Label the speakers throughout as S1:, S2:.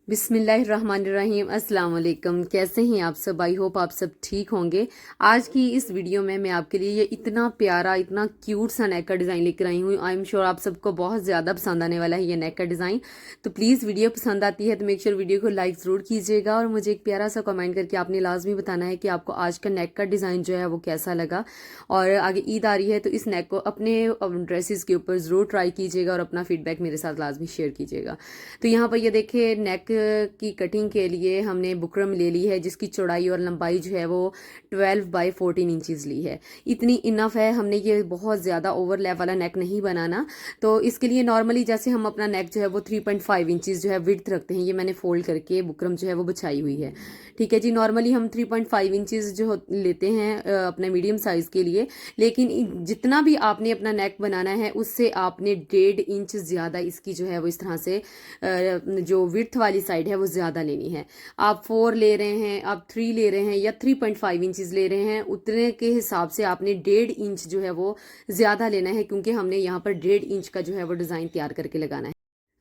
S1: बिस्मिल्लाहिर्रहमानिर्रहीम। अस्सलाम वालेकुम। कैसे हैं आप सब? आई होप आप सब ठीक होंगे। आज की इस वीडियो में मैं आपके लिए ये इतना प्यारा, इतना क्यूट सा नेक का डिज़ाइन लेकर आई हूँ। आई एम श्योर आप सबको बहुत ज़्यादा पसंद आने वाला है ये नेक का डिज़ाइन। तो प्लीज़ वीडियो पसंद आती है तो मेक श्योर वीडियो को लाइक ज़रूर कीजिएगा और मुझे एक प्यारा सा कमेंट करके आपने लाजमी बताना है कि आपको आज का नेक का डिज़ाइन जो है वो कैसा लगा। और आगे ईद आ रही है तो इस नेक को अपने ड्रेसेस के ऊपर ज़रूर ट्राई कीजिएगा और अपना फीडबैक मेरे साथ लाजमी शेयर कीजिएगा। तो यहाँ पर ये देखिए, नेक की कटिंग के लिए हमने बुकरम ले ली है जिसकी चौड़ाई और लंबाई जो है वो 12 बाई 14 इंचज़ ली है। इतनी इनफ है। हमने ये बहुत ज़्यादा ओवरलैप वाला नेक नहीं बनाना। तो इसके लिए नॉर्मली जैसे हम अपना नेक जो है वो 3.5 इंचज़ जो है विड्थ रखते हैं, ये मैंने फोल्ड करके बुकरम जो है वो बिछाई हुई है। ठीक है जी। नॉर्मली हम 3.5 इंचज़ जो लेते हैं अपने मीडियम साइज़ के लिए, लेकिन जितना भी आपने अपना नेक बनाना है उससे आपने 1.5 इंच ज़्यादा इसकी जो है वो इस तरह से जो विड्थ वाली साइड है वो ज़्यादा लेनी है। आप 4 ले रहे हैं, आप 3 ले रहे हैं या 3.5 इंचज़ ले रहे हैं, उतने के हिसाब से आपने 1.5 इंच जो है वो ज़्यादा लेना है, क्योंकि हमने यहाँ पर 1.5 इंच का जो है वो डिज़ाइन तैयार करके लगाना है।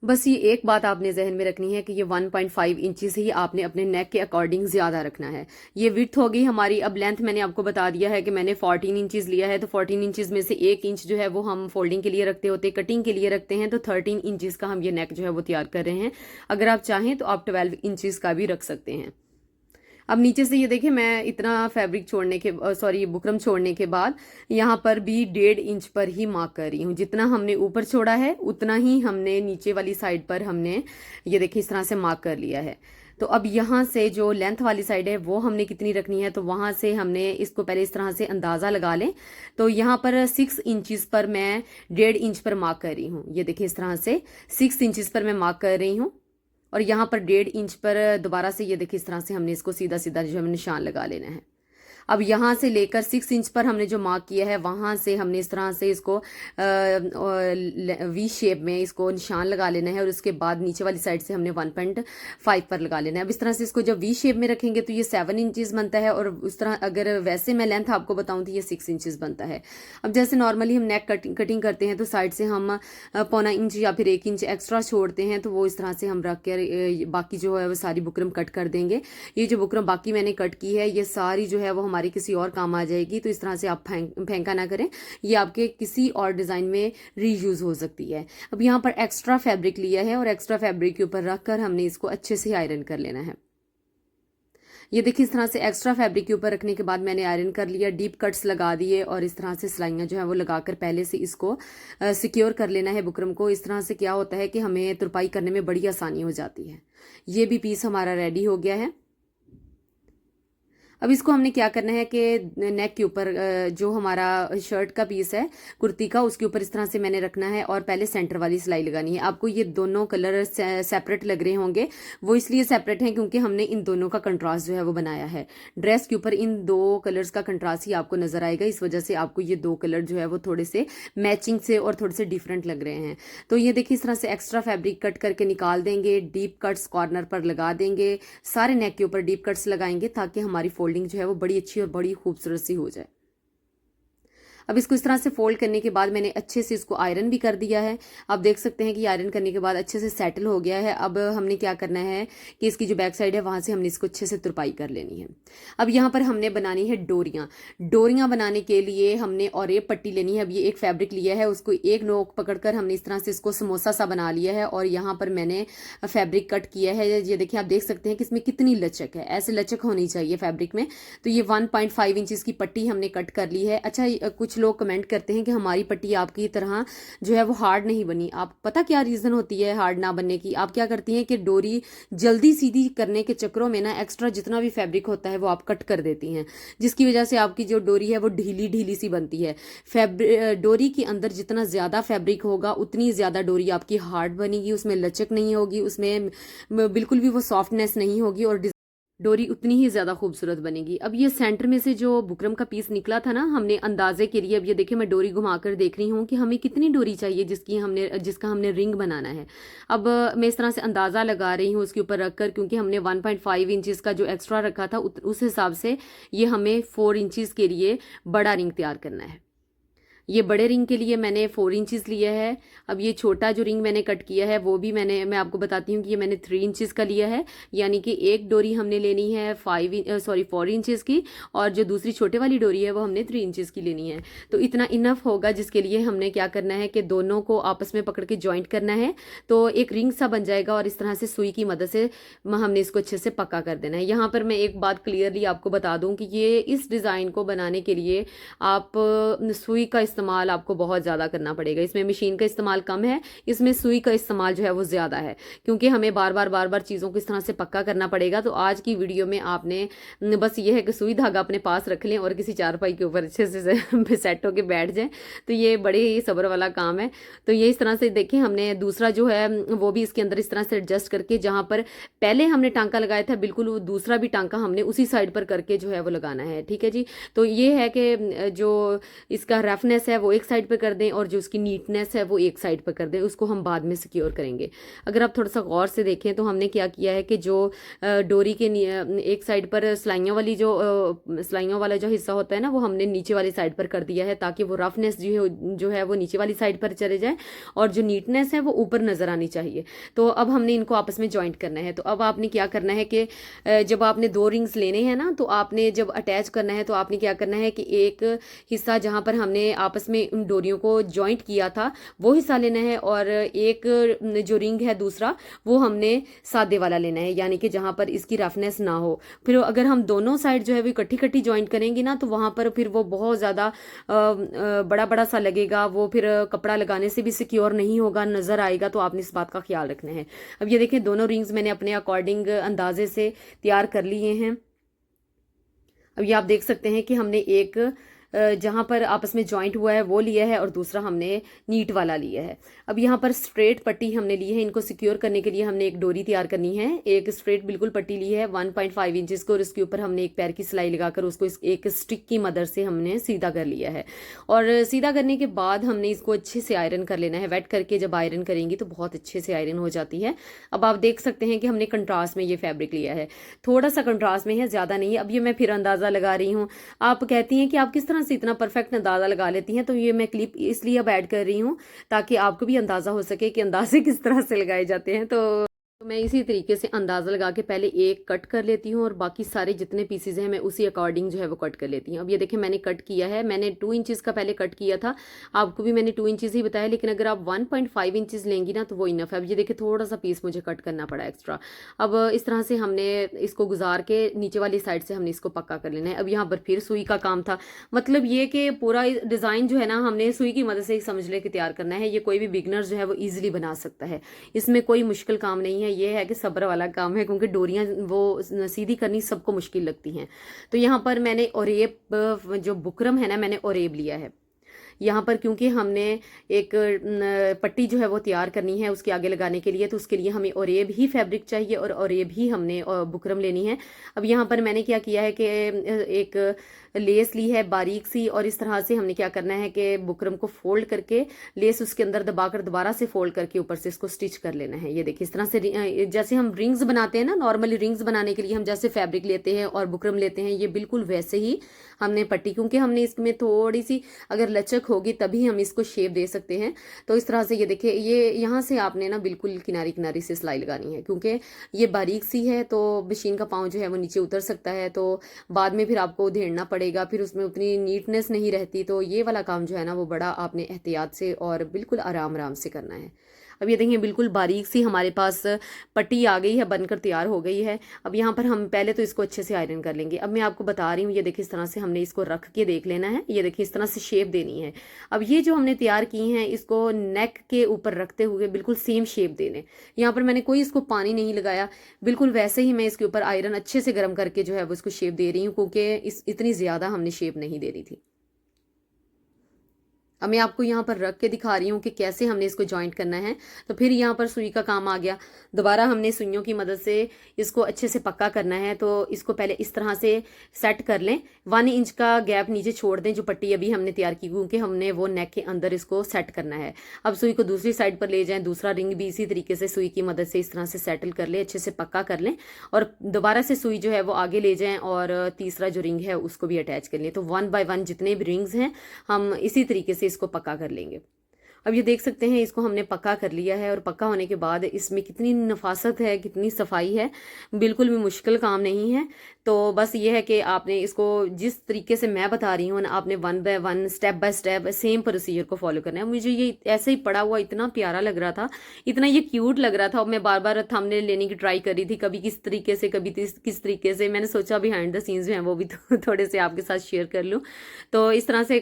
S1: बस ये एक बात आपने जहन में रखनी है कि ये 1.5 इंचज़ ही आपने अपने नेक के अकॉर्डिंग ज़्यादा रखना है। ये विड्थ होगी हमारी। अब लेंथ मैंने आपको बता दिया है कि मैंने 14 इंचज़ लिया है, तो 14 इंचज़ में से 1 इंच जो है वो हम फोल्डिंग के लिए रखते होते, कटिंग के लिए रखते हैं, तो 13 इंचज़ का हम ये नेक जो है वो तैयार कर रहे हैं। अगर आप चाहें तो आप 12 इंचज़ का भी रख सकते हैं। अब नीचे से ये देखिए, मैं इतना फैब्रिक छोड़ने के सॉरी बुकरम छोड़ने के बाद यहाँ पर भी 1.5 इंच पर ही मार्क कर रही हूँ। जितना हमने ऊपर छोड़ा है उतना ही हमने नीचे वाली साइड पर हमने ये देखिए इस तरह से मार्क कर लिया है। तो अब यहाँ से जो लेंथ वाली साइड है वो हमने कितनी रखनी है, तो वहाँ से हमने इसको पहले इस तरह से अंदाज़ा लगा लें। तो यहाँ पर 6 इंचज़ पर मैं 1.5 इंच पर मार्क कर रही हूँ। ये देखिए इस तरह से 6 इंचज़ पर मैं मार्क कर रही हूँ और यहाँ पर 1.5 इंच पर दोबारा से ये देखिए इस तरह से हमने इसको सीधा सीधा जो है निशान लगा लेना है। अब यहाँ से लेकर 6 इंच पर हमने जो मार्क किया है वहाँ से हमने इस तरह से इसको वी शेप में इसको निशान लगा लेना है और उसके बाद नीचे वाली साइड से हमने 1.5 पर लगा लेना है। अब इस तरह से इसको जब वी शेप में रखेंगे तो ये 7 इंचज़ बनता है, और उस तरह अगर वैसे मैं लेंथ आपको बताऊँ तो ये 6 इंचज़ बनता है। अब जैसे नॉर्मली हम नेक कटिंग करते हैं तो साइड से हम 1.25 इंच या फिर 1 इंच एक्स्ट्रा छोड़ते हैं, तो वो इस तरह से हम रख कर बाकी जो है वो सारी बुकरम कट कर देंगे। ये जो बुकरम बाकी मैंने कट की है ये सारी जो है वो हमारी किसी और काम आ जाएगी, तो इस तरह से आप फेंका ना करें, ये आपके किसी और डिज़ाइन में रीयूज़ हो सकती है। अब यहाँ पर एक्स्ट्रा फैब्रिक लिया है और एक्स्ट्रा फैब्रिक के ऊपर रख कर हमने इसको अच्छे से आयरन कर लेना है। ये देखिए इस तरह से एक्स्ट्रा फैब्रिक के ऊपर रखने के बाद मैंने आयरन कर लिया, डीप कट्स लगा दिए और इस तरह से सिलाइयाँ जो है वो लगाकर पहले से इसको सिक्योर कर लेना है बुकरम को। इस तरह से क्या होता है कि हमें तुरपाई करने में बड़ी आसानी हो जाती है। ये भी पीस हमारा रेडी हो गया है। अब इसको हमने क्या करना है कि नेक के ऊपर जो हमारा शर्ट का पीस है कुर्ती का, उसके ऊपर इस तरह से मैंने रखना है और पहले सेंटर वाली सिलाई लगानी है। आपको ये दोनों कलर सेपरेट लग रहे होंगे, वो इसलिए सेपरेट हैं क्योंकि हमने इन दोनों का कंट्रास्ट जो है वो बनाया है। ड्रेस के ऊपर इन दो कलर्स का कंट्रास्ट ही आपको नजर आएगा, इस वजह से आपको ये दो कलर जो है वो थोड़े से मैचिंग से और थोड़े से डिफरेंट लग रहे हैं। तो ये देखिए इस तरह से एक्स्ट्रा फैब्रिक कट करके निकाल देंगे, डीप कट्स कॉर्नर पर लगा देंगे, सारे नेक के ऊपर डीप कट्स लगाएंगे ताकि हमारी फोल्डिंग जो है वो बड़ी अच्छी और बड़ी खूबसूरत सी हो जाए। अब इसको इस तरह से फोल्ड करने के बाद मैंने अच्छे से इसको आयरन भी कर दिया है। आप देख सकते हैं कि आयरन करने के बाद अच्छे से सेटल हो गया है। अब हमने क्या करना है कि इसकी जो बैक साइड है वहां से हमने इसको अच्छे से तुरपाई कर लेनी है। अब यहाँ पर हमने बनानी है डोरियां। डोरियां बनाने के लिए हमने और ये पट्टी लेनी है। अब ये एक फैब्रिक लिया है, उसको एक नोक पकड़कर हमने इस तरह से इसको समोसा सा बना लिया है और यहाँ पर मैंने फैब्रिक कट किया है। ये देखिए आप देख सकते हैं कि इसमें कितनी लचक है, ऐसे लचक होनी चाहिए फैब्रिक में। तो ये 1.5 इंचज़ की पट्टी हमने कट कर ली है। अच्छा, कुछ लोग कमेंट करते हैं कि हमारी पट्टी आपकी तरह जो है वो हार्ड नहीं बनी। आप पता क्या रीजन होती है हार्ड ना बनने की? आप क्या करती हैं कि डोरी जल्दी सीधी करने के चक्रों में ना एक्स्ट्रा जितना भी फैब्रिक होता है वो आप कट कर देती हैं, जिसकी वजह से आपकी जो डोरी है वो ढीली ढीली सी बनती है। डोरी के अंदर जितना ज्यादा फैब्रिक होगा उतनी ज्यादा डोरी आपकी हार्ड बनेगी, उसमें लचक नहीं होगी, उसमें बिल्कुल भी वो सॉफ्टनेस नहीं होगी और डोरी उतनी ही ज्यादा खूबसूरत बनेगी। अब ये सेंटर में से जो बुकरम का पीस निकला था ना, हमने अंदाजे के लिए, अब ये देखिए मैं डोरी घुमाकर देख रही हूँ कि हमें कितनी डोरी चाहिए जिसका हमने रिंग बनाना है। अब मैं इस तरह से अंदाजा लगा रही हूँ उसके ऊपर रखकर, क्योंकि हमने 1.5 इंचज़ का जो एक्स्ट्रा रखा था उस हिसाब से ये हमें 4 इंचज़ के लिए बड़ा रिंग तैयार करना है। ये बड़े रिंग के लिए मैंने 4 इंचज़ लिया है। अब ये छोटा जो रिंग मैंने कट किया है वो भी मैं आपको बताती हूँ कि ये मैंने 3 इंचज़ का लिया है, यानी कि एक डोरी हमने लेनी है 4 इंचज़ की, और जो दूसरी छोटे वाली डोरी है वो हमने 3 इंचज़ की लेनी है। तो इतना इनफ होगा, जिसके लिए हमने क्या करना है कि दोनों को आपस में पकड़ के ज्वाइंट करना है, तो एक रिंग सा बन जाएगा और इस तरह से सुई की मदद से हमने इसको अच्छे से पक्का कर देना है। यहाँ पर मैं एक बात क्लियरली आपको बता दूं कि ये इस डिज़ाइन को बनाने के लिए आप सुई का इस्तेमाल आपको बहुत ज़्यादा करना पड़ेगा। इसमें मशीन का इस्तेमाल कम है, इसमें सुई का इस्तेमाल जो है वो ज़्यादा है, क्योंकि हमें बार बार चीज़ों को इस तरह से पक्का करना पड़ेगा। तो आज की वीडियो में आपने बस ये है कि सुई धागा अपने पास रख लें और किसी चारपाई के ऊपर अच्छे से सेट होके बैठ जाएं, तो ये बड़े ही सब्र वाला काम है। तो ये इस तरह से देखें, हमने दूसरा जो है वो भी इसके अंदर इस तरह से एडजस्ट करके, जहाँ पर पहले हमने टांका लगाया था बिल्कुल दूसरा भी टांका हमने उसी साइड पर करके जो है वो लगाना है। ठीक है जी। तो ये है कि जो इसका रफनेस है वो एक साइड पर कर दें और जो उसकी नीटनेस है वो एक साइड पर कर दें, उसको हम बाद में सिक्योर करेंगे। अगर आप थोड़ा सा गौर से देखें तो हमने क्या किया है कि जो डोरी के एक साइड पर सिलाइयों वाला जो हिस्सा होता है ना, वो हमने नीचे वाली साइड पर कर दिया है, ताकि वो रफनेस जो है वो नीचे वाली साइड पर चले जाए और जो नीटनेस है वो ऊपर नजर आनी चाहिए। तो अब हमने इनको आपस में ज्वाइंट करना है। तो अब आपने क्या करना है कि जब आपने 2 रिंग्स लेने हैं ना, तो आपने जब अटैच करना है तो आपने क्या करना है कि एक हिस्सा जहां पर हमने आपस में उन डोरियों को ज्वाइंट किया था वो हिस्सा लेना है, और एक जो रिंग है दूसरा वो हमने सादे वाला लेना है, यानी कि जहां पर इसकी रफनेस ना हो। फिर अगर हम दोनों साइड जो है वो इकट्ठी ज्वाइंट करेंगे ना, तो वहां पर फिर वो बहुत ज्यादा बड़ा बड़ा सा लगेगा, वो फिर कपड़ा लगाने से भी सिक्योर नहीं होगा, नजर आएगा। तो आपने इस बात का ख्याल रखना है। अब ये देखें, दोनों रिंग्स मैंने अपने अकॉर्डिंग अंदाजे से तैयार कर लिए हैं। अब ये आप देख सकते हैं कि हमने एक जहां पर आपस में ज्वाइंट हुआ है वो लिया है और दूसरा हमने नीट वाला लिया है। अब यहाँ पर स्ट्रेट पट्टी हमने ली है। इनको सिक्योर करने के लिए हमने एक डोरी तैयार करनी है। एक स्ट्रेट बिल्कुल पट्टी ली है 1.5 इंचेस को, और इसके ऊपर हमने एक पैर की सिलाई लगाकर उसको एक स्टिक की मदद से हमने सीधा कर लिया है। और सीधा करने के बाद हमने इसको अच्छे से आयरन कर लेना है। वेट करके जब आयरन करेंगी तो बहुत अच्छे से आयरन हो जाती है। अब आप देख सकते हैं कि हमने कंट्रास्ट में ये फैब्रिक लिया है, थोड़ा सा कंट्रास्ट में है, ज्यादा नहीं है। अब ये मैं फिर अंदाजा लगा रही हूँ। आप कहती हैं कि आप किस तरह से इतना परफेक्ट अंदाजा लगा लेती हैं, तो ये मैं क्लिप इसलिए अब ऐड कर रही हूँ ताकि आपको भी अंदाजा हो सके कि अंदाजे किस तरह से लगाए जाते हैं। तो मैं इसी तरीके से अंदाज़ा लगा के पहले एक कट कर लेती हूँ और बाकी सारे जितने पीसेज हैं मैं उसी अकॉर्डिंग जो है वो कट कर लेती हूँ। अब ये देखें, मैंने कट किया है। मैंने 2 इंचज़ का पहले कट किया था, आपको भी मैंने 2 इंचज़ ही बताया, लेकिन अगर आप 1.5 इंचज़ लेंगी ना तो वो इनफ है। अब ये देखें, थोड़ा सा पीस मुझे कट करना पड़ा एक्स्ट्रा। अब इस तरह से हमने इसको गुजार के नीचे वाली साइड से हमने इसको पक्का कर लेना है। अब यहाँ पर फिर सुई का काम था, मतलब ये कि पूरा डिज़ाइन जो है ना हमने सुई की मदद से समझ ले के तैयार करना है। ये कोई भी बिगनर जो है वो ईजिली बना सकता है, इसमें कोई मुश्किल काम नहीं है। ये है कि सब्र वाला काम है, क्योंकि डोरियां वो सीधी करनी सबको मुश्किल लगती हैं। तो यहाँ पर मैंने ओरेब, जो बुकरम है ना, मैंने ओरेब लिया है यहाँ पर, क्योंकि हमने एक पट्टी जो है वो तैयार करनी है उसके आगे लगाने के लिए, तो उसके लिए हमें ओरेब ही फैब्रिक चाहिए और ओरेब ही हमने बुकरम लेनी है। अब यहाँ पर मैंने क्या किया है कि एक लेस ली है बारीक सी, और इस तरह से हमने क्या करना है कि बुकरम को फोल्ड करके लेस उसके अंदर दबाकर दोबारा से फोल्ड करके ऊपर से इसको स्टिच कर लेना है। ये देखिए, इस तरह से जैसे हम रिंग्स बनाते हैं ना, नॉर्मली रिंग्स बनाने के लिए हम जैसे फैब्रिक लेते हैं और बुकरम लेते हैं, ये बिल्कुल वैसे ही हमने पट्टी, क्योंकि हमने इसमें थोड़ी सी अगर लचक होगी तभी हम इसको शेप दे सकते हैं। तो इस तरह से ये देखिए, ये यहाँ से आपने ना बिल्कुल किनारी किनारी से सिलाई लगानी है, क्योंकि ये बारीक सी है तो मशीन का पाँव जो है वो नीचे उतर सकता है, तो बाद में फिर आपको उधेड़ना पड़ेगा, फिर उसमें उतनी नीटनेस नहीं रहती। तो ये वाला काम जो है ना वो बड़ा आपने एहतियात से और बिल्कुल आराम आराम से करना है। अब ये देखिए, बिल्कुल बारीक सी हमारे पास पट्टी आ गई है, बनकर तैयार हो गई है। अब यहाँ पर हम पहले तो इसको अच्छे से आयरन कर लेंगे। अब मैं आपको बता रही हूँ, ये देखिए इस तरह से हमने इसको रख के देख लेना है। ये देखिए, इस तरह से शेप देनी है। अब ये जो हमने तैयार की हैं, इसको नेक के ऊपर रखते हुए बिल्कुल सेम शेप देने। यहाँ पर मैंने कोई इसको पानी नहीं लगाया, बिल्कुल वैसे ही मैं इसके ऊपर आयरन अच्छे से गर्म करके जो है वो इसको शेप दे रही हूँ, क्योंकि इतनी ज़्यादा हमने शेप नहीं दे रही थी। अब मैं आपको यहाँ पर रख के दिखा रही हूँ कि कैसे हमने इसको ज्वाइंट करना है। तो फिर यहाँ पर सुई का काम आ गया। दोबारा हमने सुइयों की मदद से इसको अच्छे से पक्का करना है। तो इसको पहले इस तरह से सेट कर लें, 1 इंच का गैप नीचे छोड़ दें जो पट्टी अभी हमने तैयार की, क्योंकि हमने वो नेक के अंदर इसको सेट करना है। अब सुई को दूसरी साइड पर ले जाएं, दूसरा रिंग भी इसी तरीके से सुई की मदद से इस तरह से सेटल कर लें, अच्छे से पक्का कर लें, और दोबारा से सुई जो है वो आगे ले जाएं और तीसरा जो रिंग है उसको भी अटैच कर लें। तो 1 बाय 1 जितने भी रिंग्स हैं हम इसी तरीके से इसको पक्का कर लेंगे। अब ये देख सकते हैं इसको हमने पक्का कर लिया है, और पक्का होने के बाद इसमें कितनी नफासत है, कितनी सफाई है, बिल्कुल भी मुश्किल काम नहीं है। तो बस ये है कि आपने इसको जिस तरीके से मैं बता रही हूँ ना, आपने 1 by 1 step by step same procedure को फॉलो करना है। मुझे ये ऐसे ही पड़ा हुआ इतना प्यारा लग रहा था, इतना ये क्यूट लग रहा था, और मैं बार बार थंबनेल लेने की ट्राई कर रही थी, कभी किस तरीके से, कभी किस तरीके से। मैंने सोचा बिहाइंड द सीन्स जो है वो भी थोड़े से आपके साथ शेयर कर लूँ। तो इस तरह से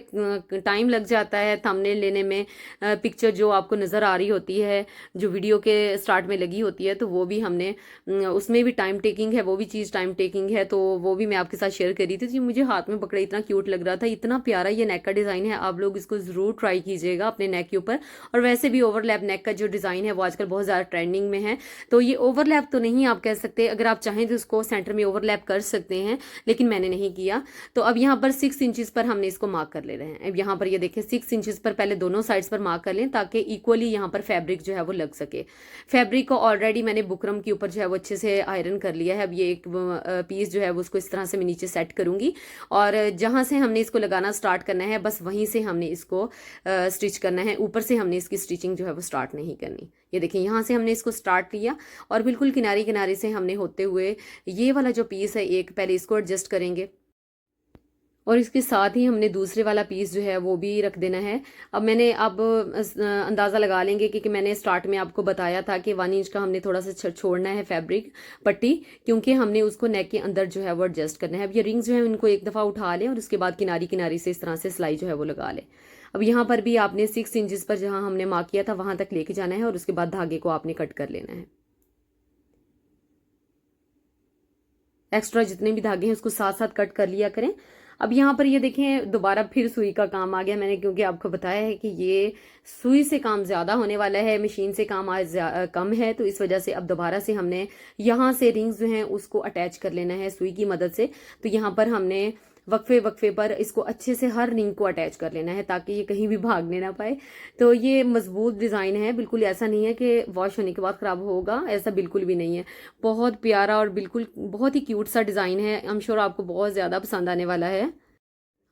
S1: टाइम लग जाता है थंबनेल लेने में। पिक्चर जो आपको नज़र आ रही होती है, जो वीडियो के स्टार्ट में लगी होती है, तो वो भी हमने उसमें भी टाइम टेकिंग है, वो भी चीज़ टाइम टेकिंग है। तो वो भी मैं आपके साथ शेयर कर रही थी। जी मुझे हाथ में पकड़े इतना क्यूट लग रहा था, इतना प्यारा ये नेक का डिज़ाइन है। आप लोग इसको ज़रूर ट्राई कीजिएगा अपने नेक के ऊपर। और वैसे भी ओवरलैप नेक का जो डिज़ाइन है वो आजकल बहुत ज़्यादा ट्रेंडिंग में है। तो ये ओवरलैप तो नहीं आप कह सकते, अगर आप चाहें तो इसको सेंटर में ओवरलैप कर सकते हैं, लेकिन मैंने नहीं किया। तो अब यहाँ पर 6 इंचज़ पर हमने इसको मार्क कर ले रहे हैं। अब यहाँ पर ये देखें 6 इंचज़ पर पहले दोनों साइड्स पर मार्क कर लें, ताकि इक्वली यहाँ पर फैब्रिक जो है वो लग सके। फैब्रिक को ऑलरेडी मैंने बुकरम के ऊपर जो है वो अच्छे से आयरन कर लिया है। अब ये एक पीस जो है वो उसको इस तरह से मैं नीचे सेट करूंगी, और जहां से हमने इसको लगाना स्टार्ट करना है बस वहीं से हमने इसको स्टिच करना है। ऊपर से हमने इसकी स्टिचिंग जो है वो स्टार्ट नहीं करनी। ये देखिए यहाँ से हमने इसको स्टार्ट किया, और बिल्कुल किनारे किनारे से हमने होते हुए ये वाला जो पीस है एक, पहले इसको एडजस्ट करेंगे, और इसके साथ ही हमने दूसरे वाला पीस जो है वो भी रख देना है। अब मैंने अंदाज़ा लगा लेंगे कि मैंने स्टार्ट में आपको बताया था कि 1 इंच का हमने थोड़ा सा छोड़ना है फैब्रिक पट्टी, क्योंकि हमने उसको नेक के अंदर जो है वो एडजस्ट करना है। अब ये रिंग्स जो है उनको एक दफ़ा उठा लें, और उसके बाद किनारी किनारी से इस तरह से सिलाई जो है वो लगा लें। अब यहाँ पर भी आपने 6 इंचज़ पर जहाँ हमने मार्क किया था वहाँ तक लेके जाना है, और उसके बाद धागे को आपने कट कर लेना है। एक्स्ट्रा जितने भी धागे हैं उसको साथ साथ कट कर लिया करें। अब यहाँ पर ये देखें दोबारा फिर सुई का काम आ गया। मैंने क्योंकि आपको बताया है कि ये सुई से काम ज़्यादा होने वाला है, मशीन से काम आज कम है, तो इस वजह से अब दोबारा से हमने यहाँ से रिंग्स जो हैं उसको अटैच कर लेना है सुई की मदद से। तो यहाँ पर हमने वक्फे वक्फे पर इसको अच्छे से हर रिंग को अटैच कर लेना है, ताकि ये कहीं भी भागने ना पाए। तो ये मजबूत डिज़ाइन है, बिल्कुल ऐसा नहीं है कि वॉश होने के बाद ख़राब होगा, ऐसा बिल्कुल भी नहीं है। बहुत प्यारा और बिल्कुल बहुत ही क्यूट सा डिज़ाइन है। आई एम श्योर आपको बहुत ज़्यादा पसंद आने वाला है।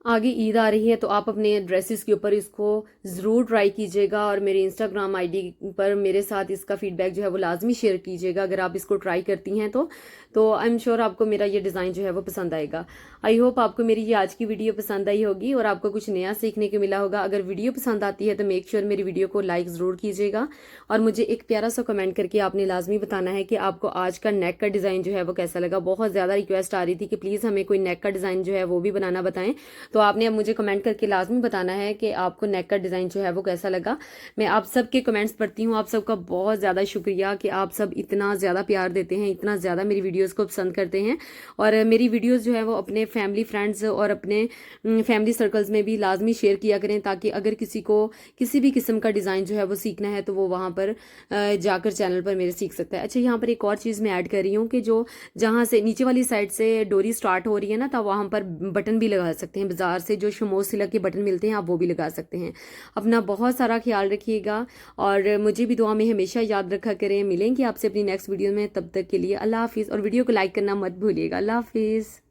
S1: आगे ईद आ रही है, तो आप अपने ड्रेसेस के ऊपर इसको ज़रूर ट्राई कीजिएगा, और मेरे इंस्टाग्राम आईडी पर मेरे साथ इसका फीडबैक जो है वो लाजमी शेयर कीजिएगा अगर आप इसको ट्राई करती हैं तो आई एम श्योर आपको मेरा ये डिज़ाइन जो है वो पसंद आएगा। आई होप आपको मेरी ये आज की वीडियो पसंद आई होगी और आपको कुछ नया सीखने को मिला होगा। अगर वीडियो पसंद आती है तो मेक श्योर मेरी वीडियो को लाइक ज़रूर कीजिएगा, और मुझे एक प्यारा सा कमेंट करके आपने लाजमी बताना है कि आपको आज का नेक का डिज़ाइन जो है वो कैसा लगा। बहुत ज़्यादा रिक्वेस्ट आ रही थी कि प्लीज़ हमें कोई नेक का डिज़ाइन जो है वो भी बनाना बताएं, तो आपने अब मुझे कमेंट करके लाजमी बताना है कि आपको नेक का डिज़ाइन जो है वो कैसा लगा। मैं आप सब के कमेंट्स पढ़ती हूँ, आप सबका बहुत ज़्यादा शुक्रिया कि आप सब इतना ज़्यादा प्यार देते हैं, इतना ज़्यादा मेरी वीडियोस को पसंद करते हैं। और मेरी वीडियोस जो है वो अपने फैमिली फ्रेंड्स और अपने फैमिली सर्कल्स में भी लाजमी शेयर किया करें, ताकि अगर किसी को किसी भी किस्म का डिज़ाइन जो है वो सीखना है तो वो वहाँ पर जाकर चैनल पर मेरे सीख सकता है। अच्छा, यहाँ पर एक और चीज़ मैं ऐड कर रही हूँ कि जो जहाँ से नीचे वाली साइड से डोरी स्टार्ट हो रही है ना, तो वहाँ पर बटन भी लगा सकते हैं। बाजार से जो शमोज सिलक के बटन मिलते हैं आप वो भी लगा सकते हैं। अपना बहुत सारा ख्याल रखिएगा, और मुझे भी दुआ में हमेशा याद रखा करें। मिलेंगे आपसे अपनी नेक्स्ट वीडियो में, तब तक के लिए अल्लाह हाफिज़, और वीडियो को लाइक करना मत भूलिएगा। अल्लाह हाफिज़।